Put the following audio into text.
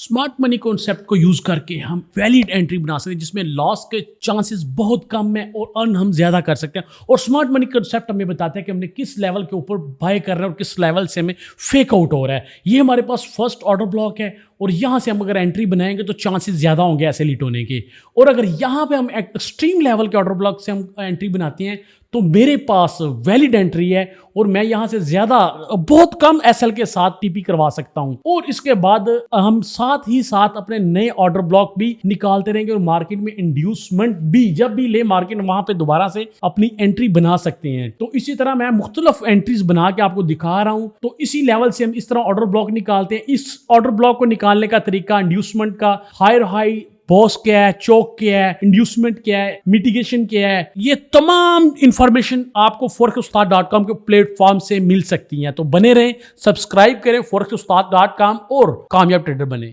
Smart money concept को use करके हम वैलिड एंट्री बना सकते हैं जिसमें लॉस के चांसेस बहुत कम है और अर्न हम ज्यादा कर सकते हैं। और स्मार्ट मनी कॉन्सेप्ट हमें बताता है कि हमने किस लेवल के ऊपर बाय कर रहे हैं और किस लेवल से हमें फेक आउट हो रहा है। ये हमारे पास फर्स्ट ऑर्डर ब्लॉक है और यहाँ से हम अगर एंट्री बनाएंगे तो चांसेस ज़्यादा होंगे ऐसे लीट होने के। और अगर यहाँ पे हम एक्सट्रीम लेवल के ऑर्डर ब्लॉक से हम एंट्री बनाते हैं तो मेरे पास वैलिड एंट्री है और मैं यहाँ से ज़्यादा बहुत कम एसएल के साथ टीपी करवा सकता हूँ। और इसके बाद हम साथ ही साथ अपने नए ऑर्डर ब्लॉक भी निकालते रहेंगे और मार्केट में इंड्यूसमेंट भी जब भी ले मार्केट वहां पे दोबारा से अपनी एंट्री बना सकते हैं। तो इसी तरह मैं मुख्तलिफ एंट्रीज बना के आपको दिखा रहा हूँ। तो इसी लेवल से हम इस तरह ऑर्डर ब्लॉक निकालते हैं। इस ऑर्डर ब्लॉक को निकालने का तरीका इंड्यूसमेंट का, हायर हाई, बॉस क्या है, चौक क्या है, इंड्यूसमेंट क्या है, मिटिगेशन क्या है, ये तमाम इंफॉर्मेशन आपको forex-ustad.com के प्लेटफॉर्म से मिल सकती हैं। तो बने रहें, सब्सक्राइब करें forex-ustad.com और कामयाब ट्रेडर बने।